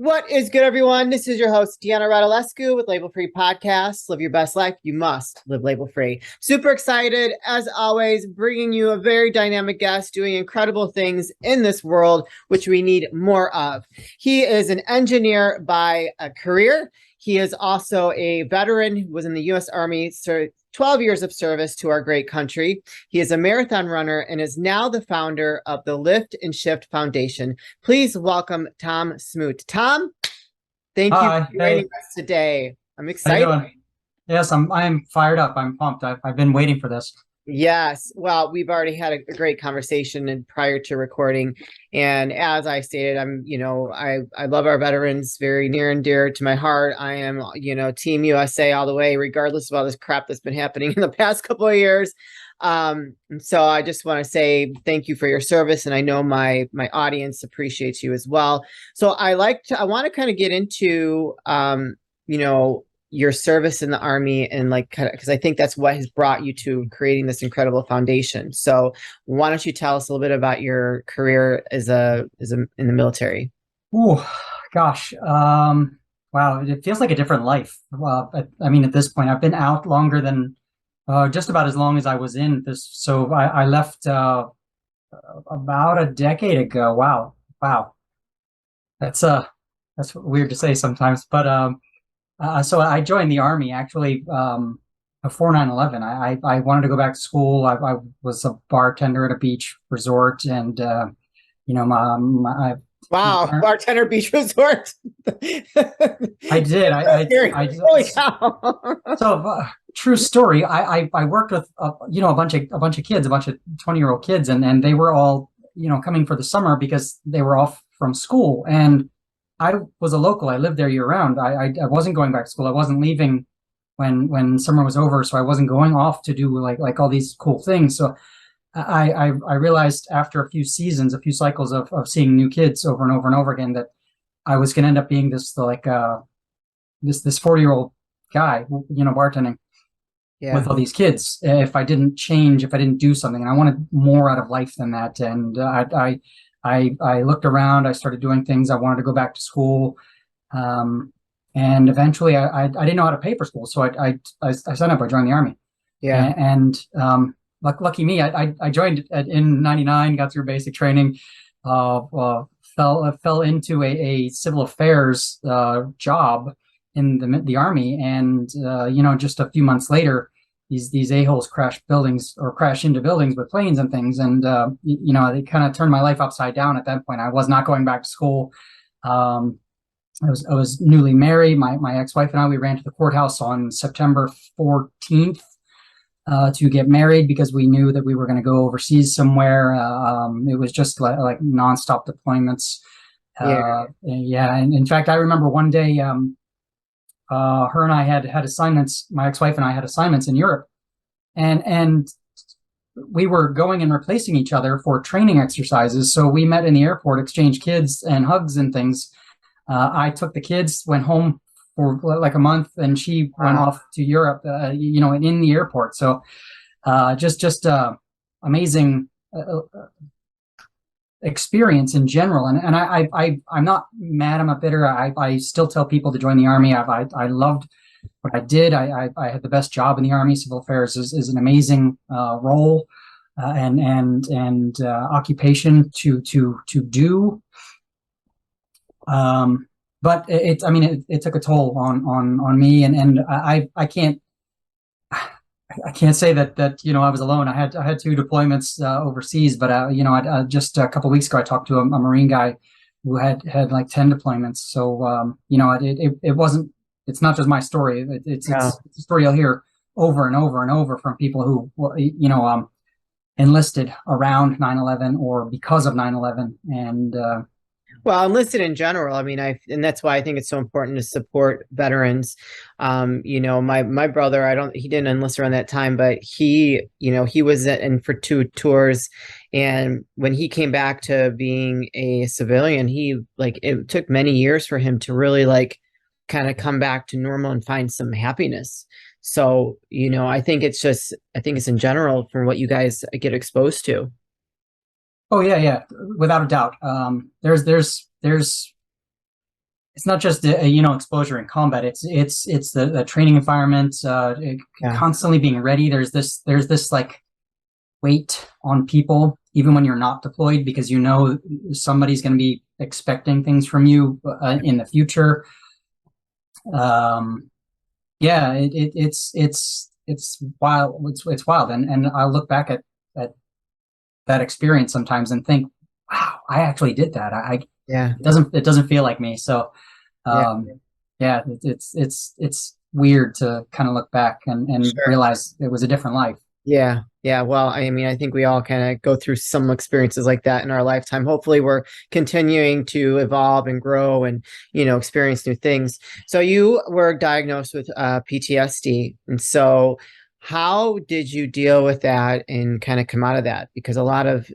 What is good, everyone? This is your host, Deanna Radulescu with Label Free Podcasts. Live your best life. You must live label free. Super excited, as always, bringing you a very dynamic guest doing incredible things in this world, which we need more of. He is an engineer by a career. He is also a veteran who was in the U.S. Army, 12 years of service to our great country. He is a marathon runner and is now the founder of the Lift and Shift Foundation. Please welcome Tom Smoot. Tom, thank you Hi, for joining hey, us today. I'm how you excited. doing? Yes, I'm fired up. I'm pumped. I've been waiting for this. Yes. Well, we've already had a great conversation and prior to recording. And as I stated, I love our veterans, very near and dear to my heart. I am, Team USA all the way, regardless of all this crap that's been happening in the past couple of years. So I just want to say thank you for your service. And I know my audience appreciates you as well. So I want to kind of get into, your service in the Army and because I think that's what has brought you to creating this incredible foundation. So why don't you tell us a little bit about your career in the military? Ooh, gosh. Wow, it feels like a different life. Well, I mean, at this point, I've been out longer than just about as long as I was in this. So I left about a decade ago. Wow, wow. That's weird to say sometimes, but so I joined the Army actually before 9/11. I wanted to go back to school. I was a bartender at a beach resort, and you know my Wow, parent, bartender beach resort. I did. Holy cow. So true story. I worked with a bunch of kids, a bunch of 20-year-old kids, and they were all coming for the summer because they were off from school. And I was a local. I lived there year round. I wasn't going back to school. I wasn't leaving when summer was over, so I wasn't going off to do like all these cool things. So I realized after a few seasons, a few cycles of seeing new kids over and over and over again that I was going to end up being this 40-year-old guy, bartending with Yeah. all these kids if I didn't change, if I didn't do something. And I wanted more out of life than that. And I looked around. I started doing things. I wanted to go back to school, and eventually I didn't know how to pay for school, so I signed up. I joined the Army, Yeah. and lucky me, I joined in '99, got through basic training, fell into a civil affairs job in the Army, and just a few months later, these a-holes crash into buildings with planes and things, and they kind of turned my life upside down at that point. I was not going back to school. I was newly married. My ex-wife and I, we ran to the courthouse on September 14th to get married because we knew that we were going to go overseas somewhere. It was just like nonstop deployments. Yeah. Yeah, and in fact, I remember one day, her and I had assignments. My ex-wife and I had assignments in Europe, and we were going and replacing each other for training exercises. So we met in the airport, exchanged kids and hugs and things. I took the kids, went home for like a month, and she went Wow. off to Europe, in the airport. So just amazing experience in general. And I'm not mad. I'm not bitter. I still tell people to join the Army. I loved what I did. I had the best job in the Army. Civil affairs is an amazing role and occupation to do. But it took a toll on me, and I can't say that I was alone. I had two deployments overseas, but just a couple of weeks ago I talked to a Marine guy who had like 10 deployments. So it wasn't. It's not just my story. Yeah. It's a story you'll hear over and over and over from people who enlisted around 9/11 or because of 9/11, and Well, enlisted in general. I mean, and that's why I think it's so important to support veterans. My brother, he didn't enlist around that time, but he was in for two tours. And when he came back to being a civilian, it took many years for him to really kind of come back to normal and find some happiness. So, I think it's in general from what you guys get exposed to. oh yeah, yeah, without a doubt. There's it's not just exposure in combat. It's the training environment, Yeah. constantly being ready. There's this like weight on people even when you're not deployed, because somebody's going to be expecting things from you in the future. um yeah, it's wild. It's wild, and I look back at that experience sometimes and think, wow, I actually did that. Yeah. It doesn't feel like me. So Yeah. um yeah, it's weird to kind of look back and Sure. realize it was a different life. Yeah. Yeah. Well, I mean, I think we all kind of go through some experiences like that in our lifetime. Hopefully, we're continuing to evolve and grow and, experience new things. So you were diagnosed with PTSD. And so how did you deal with that and kind of come out of that? Because a lot of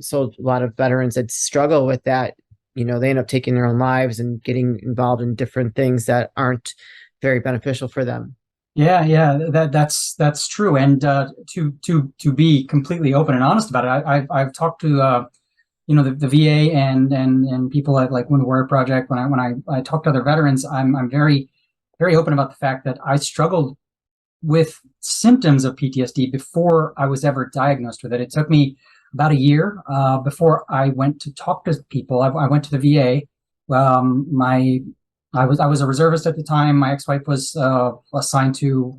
veterans that struggle with that, they end up taking their own lives and getting involved in different things that aren't very beneficial for them. Yeah, that's true. And to be completely open and honest about it, I've talked to the VA and people at like Wounded Warrior Project. When I talk to other veterans, I'm very very open about the fact that I struggled with symptoms of PTSD before I was ever diagnosed with it. It took me about a year before I went to talk to people. I went to the VA. My I was a reservist at the time. My ex-wife was assigned to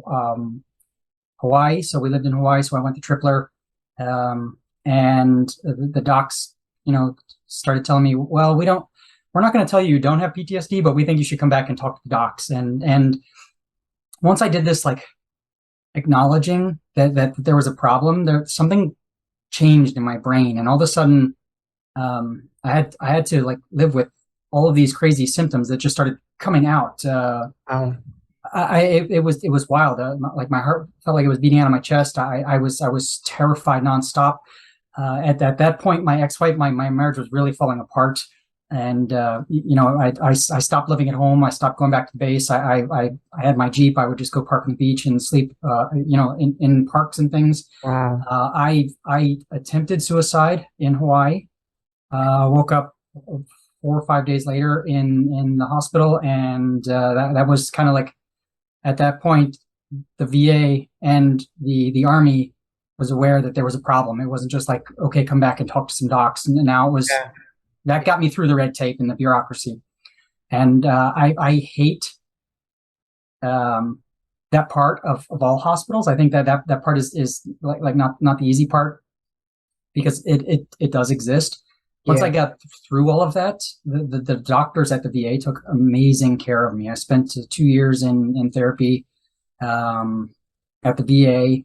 Hawaii, so we lived in Hawaii. So I went to Tripler, and the docs, started telling me, "Well, we're not going to tell you don't have PTSD, but we think you should come back and talk to the docs." And once I did this, like acknowledging that there was a problem, there something changed in my brain, and all of a sudden, I had to like live with all of these crazy symptoms that just started coming out. Oh, It was wild. Like my heart felt like it was beating out of my chest. I was terrified nonstop. At that point, my ex-wife, my marriage was really falling apart, and I stopped living at home. I stopped going back to base. I had my Jeep. I would just go park on the beach and sleep, in parks and things. wow. I attempted suicide in Hawaii. Woke up 4 or 5 days later in the hospital, and that was kind of like, at that point, the VA and the Army was aware that there was a problem. It wasn't just like, okay, come back and talk to some docs. And now it was, Yeah. that got me through the red tape and the bureaucracy. And I hate that part of all hospitals. I think that part is like not the easy part, because it does exist. Once Yeah. I got through all of that, the doctors at the VA took amazing care of me. I spent 2 years in therapy at the VA.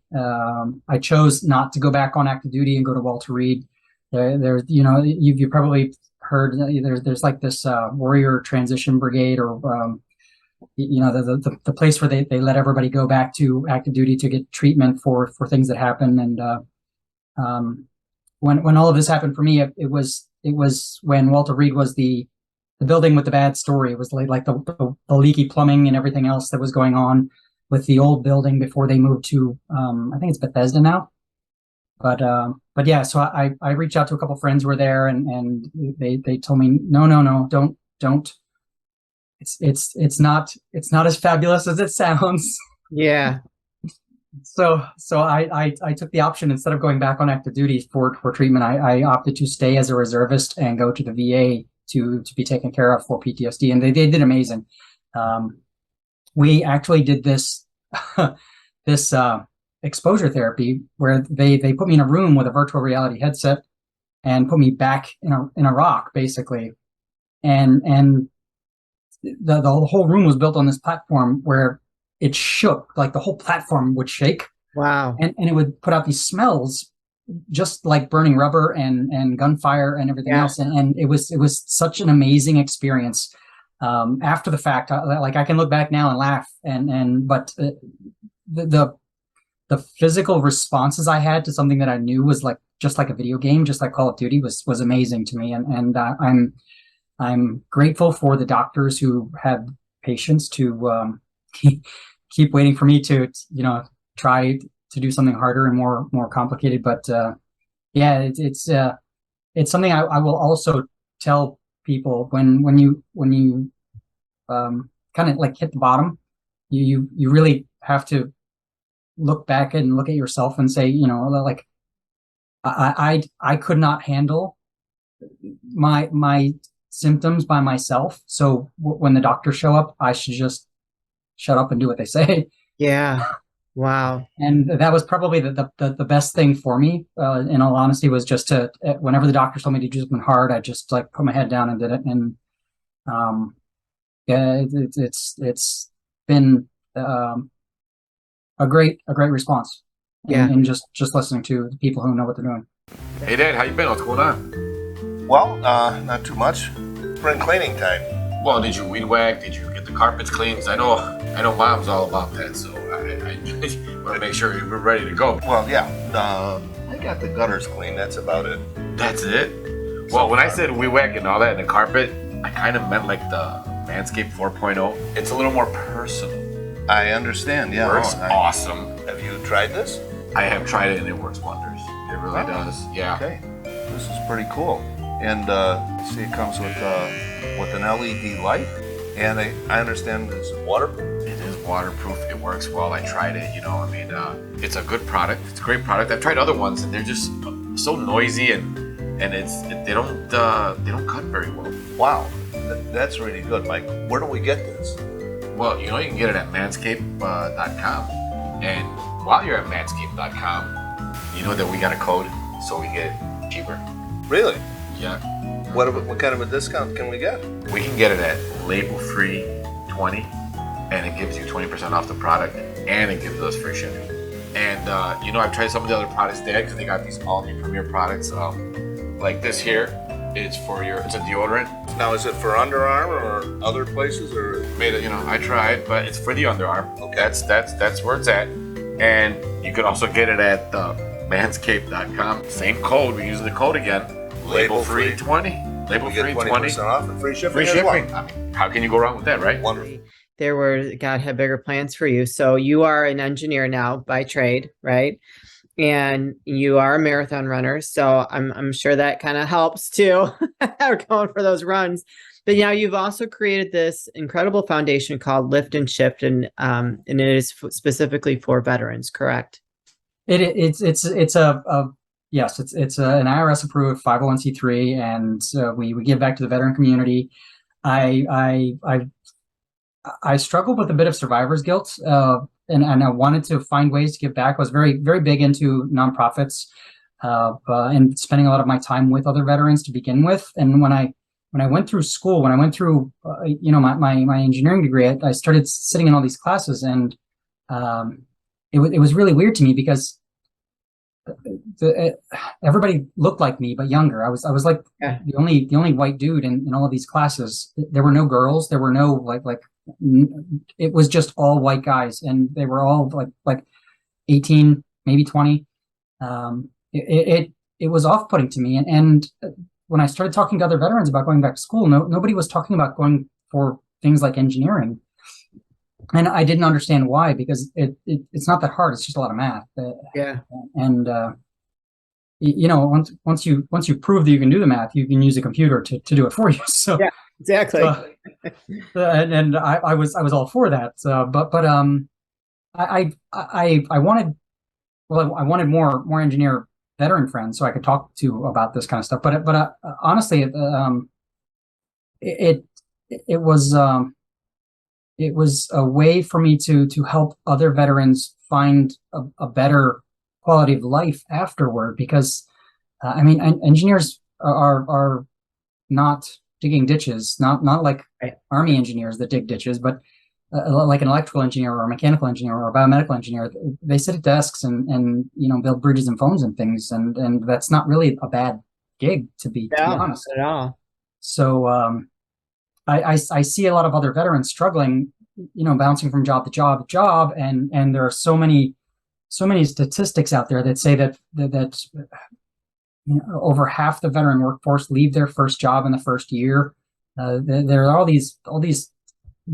I chose not to go back on active duty and go to Walter Reed. You've probably heard there's like this warrior transition brigade, or the place where they let everybody go back to active duty to get treatment for things that happen. And when all of this happened for me, it was when Walter Reed was the building with the bad story. It was like the leaky plumbing and everything else that was going on with the old building before they moved to I think it's Bethesda now. But yeah, so I reached out to a couple friends who were there, and they told me, no, don't. It's not as fabulous as it sounds. Yeah. So I took the option. Instead of going back on active duty for treatment, I opted to stay as a reservist and go to the VA to be taken care of for PTSD, and they did amazing. We actually did this this exposure therapy where they put me in a room with a virtual reality headset and put me back in a rock, basically, and the whole room was built on this platform where it shook, like the whole platform would shake, Wow. and it would put out these smells just like burning rubber and gunfire and everything Yeah. else. And it was such an amazing experience. After the fact, like I can look back now and laugh, but the the physical responses I had to something that I knew was like just like a video game, just like Call of Duty, was amazing to me. And I'm grateful for the doctors who had patience to keep waiting for me to try to do something harder and more complicated. But yeah, it's something I will also tell people when you kind of like hit the bottom, you really have to look back and look at yourself and say, like I could not handle my symptoms by myself. So when the doctors show up, I should just shut up and do what they say. Yeah. Wow. And that was probably the best thing for me, in all honesty, was just to, whenever the doctor told me to do something hard, I just like put my head down and did it. And yeah, it's been a great response. Yeah. And just listening to the people who know what they're doing. Hey Dad, how you been? What's going on? Well, not too much. Spring cleaning time. Well, did you weed whack? Did you get the carpets cleaned? 'Cause I know Mom's all about that, so I want to make sure we're ready to go. Well, yeah. I got the gutters clean. That's about it. That's it? Well, when I said weed whack and all that and the carpet, I kind of meant like the MANSCAPED 4.0. It's a little more personal. I understand. Yeah. Works awesome. Have you tried this? I have tried it and it works wonders. It really does. Yeah. Okay. This is pretty cool. And see, it comes with an LED light, and I understand it's waterproof. It is waterproof. It works well. I tried it. It's a good product. It's a great product. I've tried other ones, and they're just so noisy, and they don't cut very well. Wow, that's really good, Mike. Where do we get this? Well, you can get it at manscaped.com, and while you're at manscaped.com, you know that we got a code, so we get it cheaper. Really? Yeah. What kind of a discount can we get? We can get it at label-free 20, and it gives you 20% off the product, and it gives us free shipping. And I've tried some of the other products there because they got these all new premier products. Like this here, it's a deodorant. Now, is it for underarm or other places, or I tried, but it's for the underarm. Okay. That's where it's at. And you can also get it at manscaped.com. Same code. We're using the code again. Label free 20. Label free 20. 20% off and free shipping. Free as shipping. well. I mean, how can you go wrong with that, right? Wonderful. God had bigger plans for you. So you are an engineer now by trade, right? And you are a marathon runner. So I'm sure that kind of helps too, going for those runs. But now you've also created this incredible foundation called Lift and Shift, and it is specifically for veterans, correct? It's yes, it's an IRS approved 501c3, and we give back to the veteran community. I struggled with a bit of survivor's guilt, and I wanted to find ways to give back. I was very, very big into nonprofits, and spending a lot of my time with other veterans to begin with. And when I went through school, my engineering degree, I started sitting in all these classes, and it was really weird to me because everybody looked like me but younger. I was like the only white dude in all of these classes. There were no girls. There were no like it was just all white guys, and they were all like 18, maybe 20. It was off-putting to me, and when I started talking to other veterans about going back to school, nobody was talking about going for things like engineering. And I didn't understand why, because it's not that hard. It's just a lot of math. And once you prove that you can do the math, you can use a computer to do it for you. So yeah, exactly. And I was all for that. I wanted more engineer veteran friends so I could talk to about this kind of stuff. But honestly, it was a way for me to help other veterans find a better quality of life afterward, because engineers are not digging ditches, not like Army engineers that dig ditches, but like an electrical engineer or a mechanical engineer or a biomedical engineer. They sit at desks and build bridges and phones and things, and that's not really a bad gig, to be honest at all. So I see a lot of other veterans struggling, bouncing from job to job, and there are so many statistics out there that say that over half the veteran workforce leave their first job in the first year. There are all these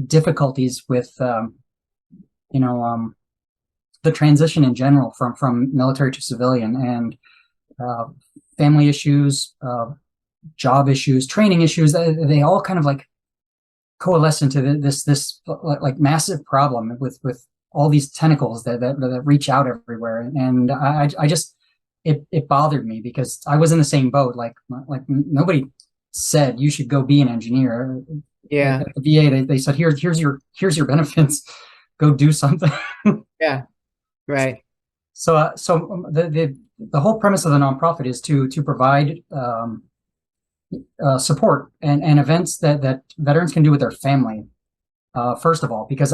difficulties with the transition in general from military to civilian, and family issues, job issues, training issues. They all kind of like coalesce into this like massive problem with all these tentacles that reach out everywhere. And I just, it bothered me because I was in the same boat. Like nobody said you should go be an engineer. Yeah. At the VA, they said, here's your benefits. Go do something. Yeah. Right. So the whole premise of the nonprofit is to provide support and events that veterans can do with their family. First of all, because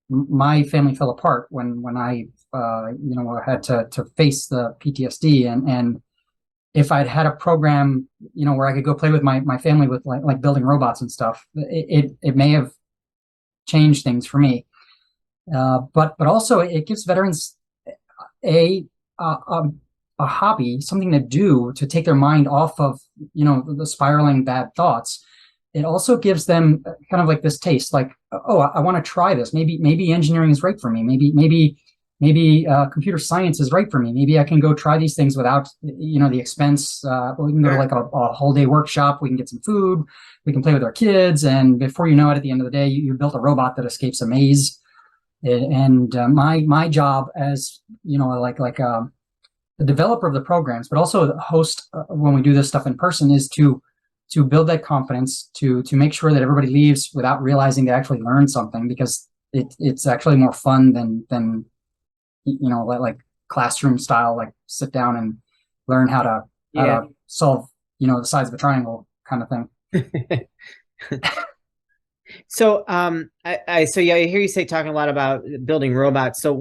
my family fell apart when I had to face the PTSD, and if I'd had a program where I could go play with my family with like building robots and stuff, it may have changed things for me. But also it gives veterans a hobby, something to do to take their mind off of the spiraling bad thoughts. It also gives them kind of like this taste, like, oh, I want to try this. Maybe engineering is right for me. Maybe computer science is right for me. Maybe I can go try these things without the expense. We can go to like a whole day workshop. We can get some food. We can play with our kids, and before you know it, at the end of the day, you built a robot that escapes a maze. And my job as the developer of the programs, but also the host when we do this stuff in person, is to build that confidence, to make sure that everybody leaves without realizing they actually learned something, because it's actually more fun than like classroom style, like sit down and learn how to solve the sides of a triangle kind of thing. So, I hear you say talking a lot about building robots. So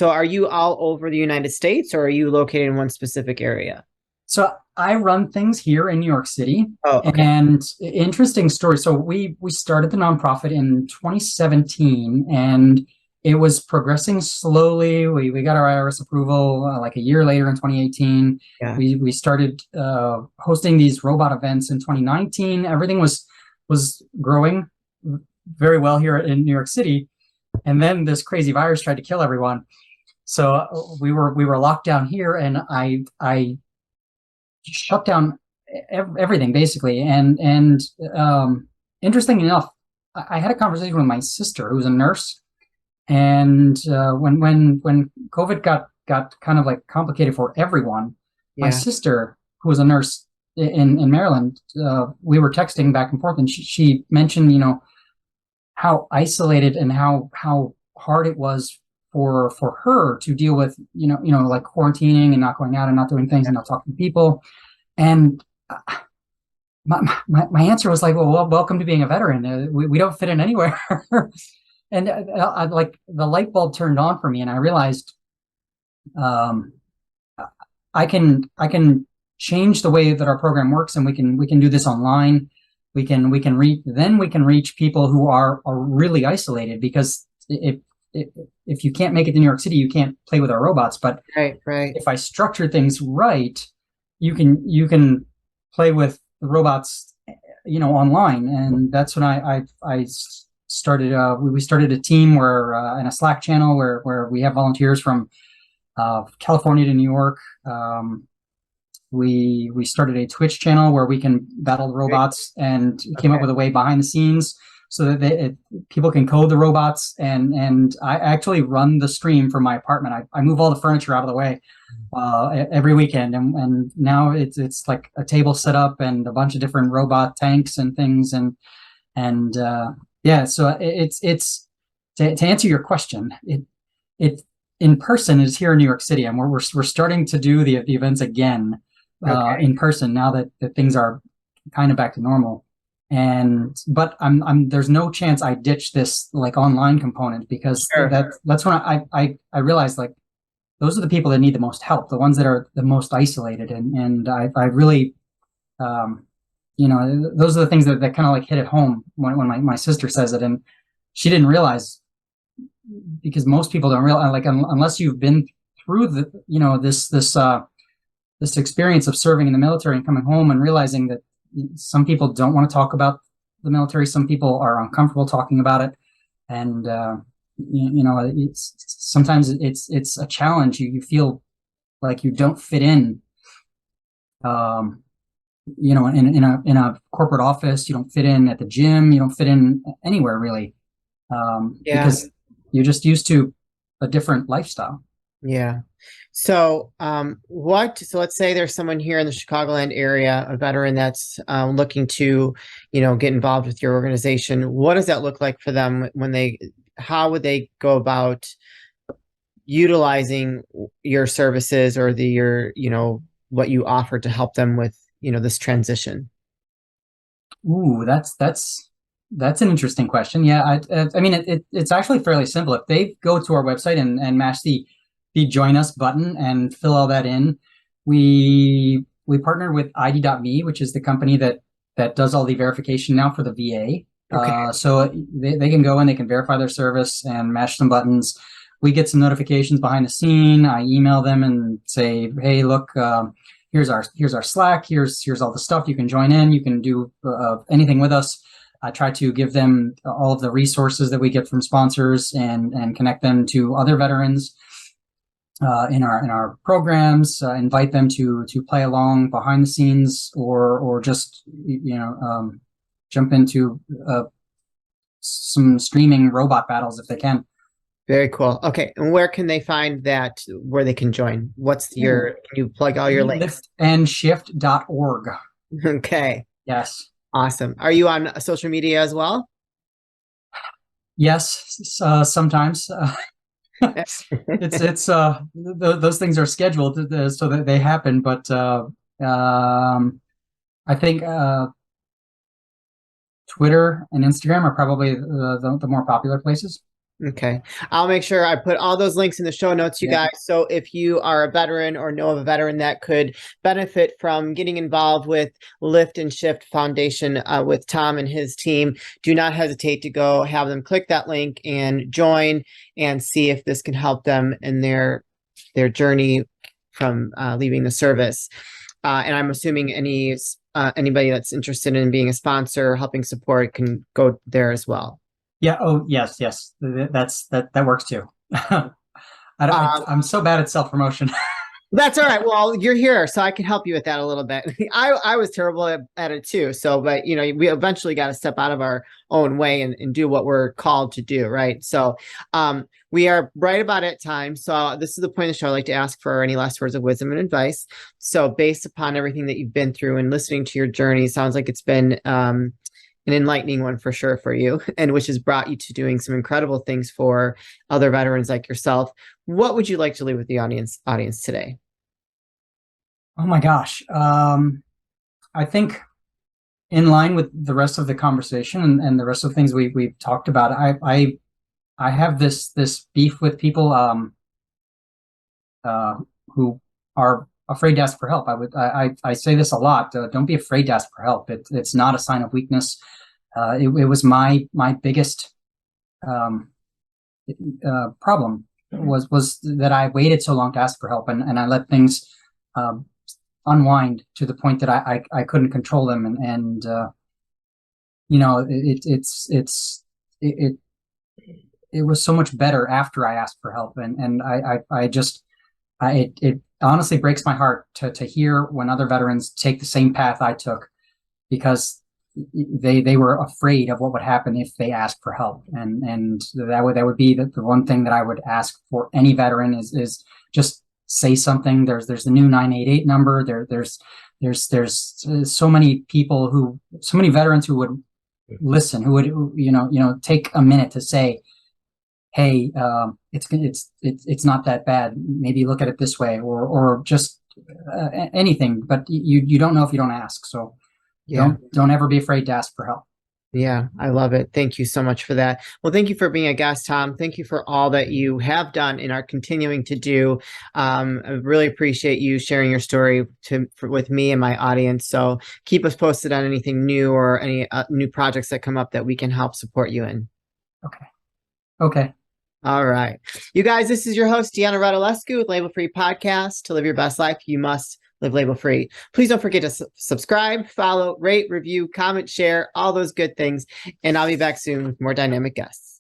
are you all over the United States, or are you located in one specific area? So I run things here in New York City. Oh, okay. And interesting story. So we started the nonprofit in 2017, and it was progressing slowly. We got our IRS approval like a year later in 2018. Yeah. We started hosting these robot events in 2019. Everything was growing very well here in New York City, and then this crazy virus tried to kill everyone. So we were locked down here, and I shut down everything basically. And interesting enough, I had a conversation with my sister, who's a nurse, and when COVID got kind of like complicated for everyone, my sister, who was a nurse in Maryland, we were texting back and forth, and she mentioned, how isolated and how hard it was for her to deal with, like quarantining and not going out and not doing things and not talking to people. And my answer was like, well, welcome to being a veteran. We don't fit in anywhere. And like the light bulb turned on for me, and I realized I can change the way that our program works, and we can do this online. We can reach people who are really isolated, because if you can't make it to New York City, you can't play with our robots. But right. If I structure things right, you can play with the robots, online. And that's when I started. We started a team where in a Slack channel where we have volunteers from California to New York. We started a Twitch channel where we can battle the robots, and came up with a way behind the scenes so that people can code the robots. And I actually run the stream from my apartment. I move all the furniture out of the way every weekend, and now it's like a table set up and a bunch of different robot tanks and things, and so it's to answer your question, it in person is here in New York City, and we're starting to do the events again. In person now that things are kind of back to normal, but there's no chance I ditch this like online component, because that's when I realized, like, those are the people that need the most help, the ones that are the most isolated, and I really those are the things that kind of like hit it home when my sister says it, and she didn't realize, because most people don't realize, like, unless you've been through this experience of serving in the military and coming home and realizing that some people don't want to talk about the military, some people are uncomfortable talking about it, and sometimes it's a challenge. You feel like you don't fit in, in a corporate office. You don't fit in at the gym. You don't fit in anywhere really, because you're just used to a different lifestyle. Yeah. So, so let's say there's someone here in the Chicagoland area, a veteran that's looking to, get involved with your organization. What does that look like for them how would they go about utilizing your services or what you offer to help them with, this transition? Ooh, that's an interesting question. Yeah, I mean, it's actually fairly simple. If they go to our website and mash the join us button and fill all that in, we partnered with ID.me, which is the company that does all the verification now for the VA. Okay. So they can go and they can verify their service and mash some buttons. We get some notifications behind the scene. I email them and say, hey, look, here's our Slack. Here's all the stuff. You can join in. You can do anything with us. I try to give them all of the resources that we get from sponsors and connect them to other veterans in our programs. Invite them to play along behind the scenes or just jump into some streaming robot battles if they can. Very cool. Okay. And where can they find that, where they can join? Can you plug all your links? Liftandshift.org. Okay. Yes. Awesome. Are you on social media as well? Yes. Sometimes. It's those things are scheduled so that they happen. But I think Twitter and Instagram are probably the more popular places. Okay. I'll make sure I put all those links in the show notes, you guys. So if you are a veteran or know of a veteran that could benefit from getting involved with Lift and Shift Foundation with Tom and his team, do not hesitate to go have them click that link and join and see if this can help them in their journey from leaving the service. And I'm assuming anybody that's interested in being a sponsor or helping support can go there as well. Yeah. Oh, yes. That works too. I'm so bad at self-promotion. That's all right. Well, you're here, so I can help you with that a little bit. I was terrible at it too. So, but we eventually got to step out of our own way and do what we're called to do, right? So, we are right about at time. So this is the point of the show. I'd like to ask for any last words of wisdom and advice. So based upon everything that you've been through and listening to your journey, sounds like it's been, an enlightening one for sure for you, and which has brought you to doing some incredible things for other veterans like yourself. What would you like to leave with the audience today? Oh my gosh. I think in line with the rest of the conversation and the rest of the things we've talked about, I have this beef with people who are afraid to ask for help. I say this a lot. Don't be afraid to ask for help. It's not a sign of weakness. It was my biggest problem was that I waited so long to ask for help and I let things unwind to the point that I couldn't control them and it was so much better after I asked for help and it honestly breaks my heart to hear when other veterans take the same path I took because they were afraid of what would happen if they asked for help. And that would be the one thing that I would ask for any veteran is just say something. There's the new 988 number. There's so many people so many veterans who would listen, who would, take a minute to say, hey, it's not that bad. Maybe look at it this way, or just anything. But you don't know if you don't ask. So don't ever be afraid to ask for help. Yeah, I love it. Thank you so much for that. Well, thank you for being a guest, Tom. Thank you for all that you have done and are continuing to do. I really appreciate you sharing your story with me and my audience. So keep us posted on anything new or any new projects that come up that we can help support you in. Okay. All right. You guys, this is your host, Deanna Radulescu with Label Free Podcast. To live your best life, you must live label free. Please don't forget to subscribe, follow, rate, review, comment, share, all those good things. And I'll be back soon with more dynamic guests.